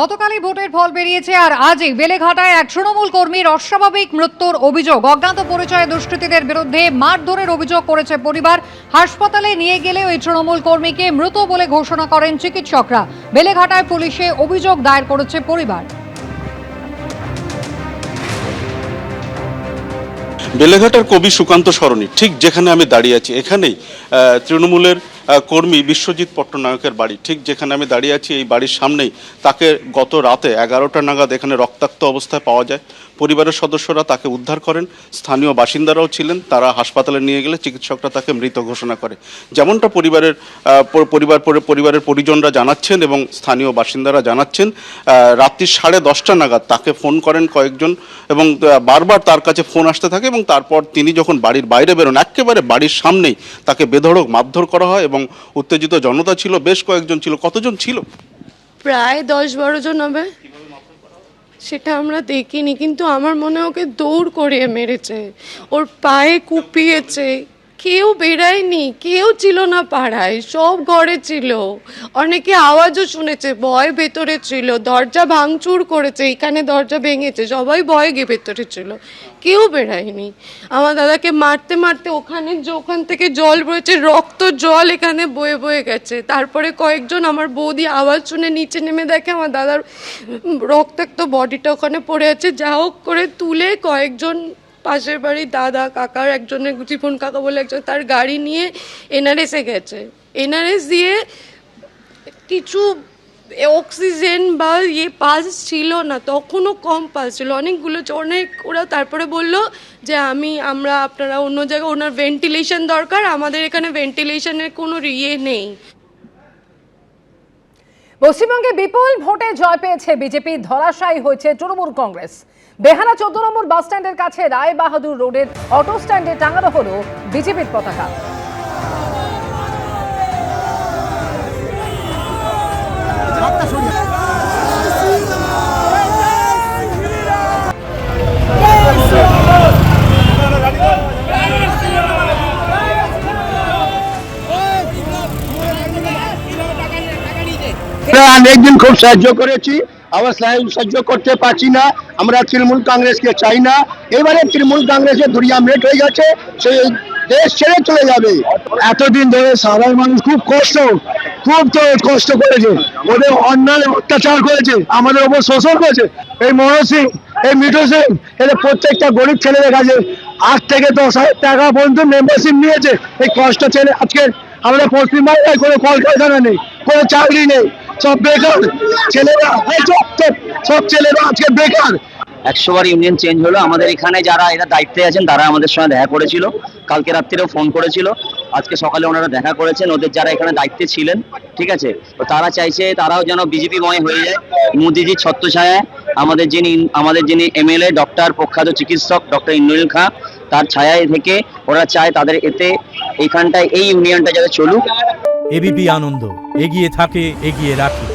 গতকালই ভোটের ফল বেরিয়েছে আর আজই বেলেঘাটায় এক তৃণমূল কর্মীর অস্বাভাবিক মৃত্যুর অভিযোগ। অজ্ঞাত পরিচয়ে দুষ্কৃতীদের বিরুদ্ধে মারধরের অভিযোগ করেছে পরিবার। হাসপাতালে নিয়ে গেলে ওই তৃণমূল কর্মীকে মৃত বলে ঘোষণা করেন চিকিৎসকরা। বেলেঘাটায় পুলিশে অভিযোগ দায়ের করেছে পরিবার। বেলেঘাটার কবি সুকান্ত সরণি ঠিক যেখানে আমি দাঁড়িয়ে আছি, এখানেই তৃণমূলের কর্মী বিশ্বজিৎ পট্টনায়কের বাড়ি। ঠিক যেখানে আমি দাঁড়িয়ে আছি এই বাড়ির সামনেই তাকে গত রাতে 11টা নাগাদ এখানে রক্তাক্ত অবস্থায় পাওয়া যায়। পরিবারের সদস্যরা তাকে উদ্ধার করেন, স্থানীয় বাসিন্দারাও ছিলেন। তারা হাসপাতালে নিয়ে গেলে চিকিৎসকরা তাকে মৃত ঘোষণা করে। যেমনটা পরিবারের পরিজনরা জানাচ্ছেন এবং স্থানীয় বাসিন্দারা জানাচ্ছেন, রাত্রি 10:30 নাগাদ তাকে ফোন করেন কয়েকজন এবং বারবার তার কাছে ফোন আসতে থাকে এবং তারপর তিনি যখন বাড়ির বাইরে বেরোন, একেবারে বাড়ির সামনেই তাকে বেধড়ক মারধর করা হয় এবং উত্তেজিত জনতা ছিল, বেশ কয়েকজন ছিল। কতজন ছিল? প্রায় 10-12 জন হবে। সেটা আমরা দেখিনি, কিন্তু আমার মনে হয় ওকে দৌড় করিয়ে মেরেছে, ওর পায়ে কুপিয়েছে। কেউ বেরায়নি, কেউ ছিল না পাড়ায়, সব ঘরে ছিল। অনেকে আওয়াজও শুনেছে, ভয় ভেতরে ছিল, দরজা ভাঙচুর করেছে, এখানে দরজা ভেঙেছে, সবাই ভয়ে গিয়ে ভেতরে ছিল, কেউ বেরায়নি। আমার দাদাকে মারতে মারতে ওখান থেকে জল বয়েছে, রক্ত জল এখানে বয়ে বয়ে গেছে। তারপরে কয়েকজন, আমার বৌদি আওয়াজ শুনে নিচে নেমে দেখে আমার দাদার রক্তাক্ত বডিটা ওখানে পড়ে আছে। যা হোক করে তুলে কয়েকজন পাশের বাড়ি দাদা কাকার একজনের, জীবন কাকা বলে একজন, তার গাড়ি নিয়ে এনআরএসে গেছে। এনআরএস দিয়ে কিছু অক্সিজেন বা পালস ছিল না, তখনও কম পালস ছিল, অনেকগুলো অনেক। ওরা তারপরে বলল যে আপনারা অন্য জায়গায়, ওনার ভেন্টিলেশন দরকার, আমাদের এখানে ভেন্টিলেশনের কোনো নেই। পশ্চিমবঙ্গে বিপুল ভোটে জয় পেয়েছে বিজেপি, ধরাশায়ী হয়েছে তৃণমূল কংগ্রেস। বেহালা 14 নম্বর বাস স্ট্যান্ডের কাছে রায় বাহাদুর রোডের অটো স্ট্যান্ডে টাঙানো হলো বিজেপির পতাকা। অনেকদিন খুব সাহায্য করেছি, আবার সাহায্য করতে পারছি না। আমরা তৃণমূল কংগ্রেসকে চাই না। এবারে তৃণমূল কংগ্রেসের দুরিয়া মেট হয়ে গেছে, সেই দেশ ছেড়ে চলে যাবে। এতদিন ধরে সাধারণ মানুষ খুব কষ্ট করেছে, ওদের অন্যায় অত্যাচার করেছে, আমাদের ওপর শোষণ করেছে। এই মনোজ সিং, এই মিঠু সিং, এদের প্রত্যেকটা গরিব ছেলেদের কাছে 8 থেকে 10,000 টাকা পর্যন্ত মেম্বারশিপ নিয়েছে। এই কষ্ট ছেলে আজকে আমাদের পশ্চিমবাংলায় কোনো কলকারখানা নেই, কোনো চাকরি নেই, সব বেকার ছেলেরা, সব ছেলেরা আজকে বেকার। 100 বার ইউনিয়ন চেঞ্জ হলো। আমাদের এখানে যারা এরা দায়িত্বে আছেন তারা আমাদের সঙ্গে দেখা করেছিল, কালকে রাত্রিরেও ফোন করেছিল, আজকে সকালে ওনারা দেখা করেছেন। ওদের যারা এখানে দায়িত্বে ছিলেন, ঠিক আছে, তো তারা চাইছে তারাও যেন বিজেপিময় হয়ে যায়। মোদিজির ছত্রছায়ায় আমাদের যিনি এমএলএ ডক্টর, প্রখ্যাত চিকিৎসক ডক্টর ইন্দ্রনীল খাঁ, তার ছায়ায় থেকে ওরা চায় তাদের এতে এইখানটায় এই ইউনিয়নটা যাতে চলুক। এবিপি আনন্দ, এগিয়ে থাকে, এগিয়ে রাখে।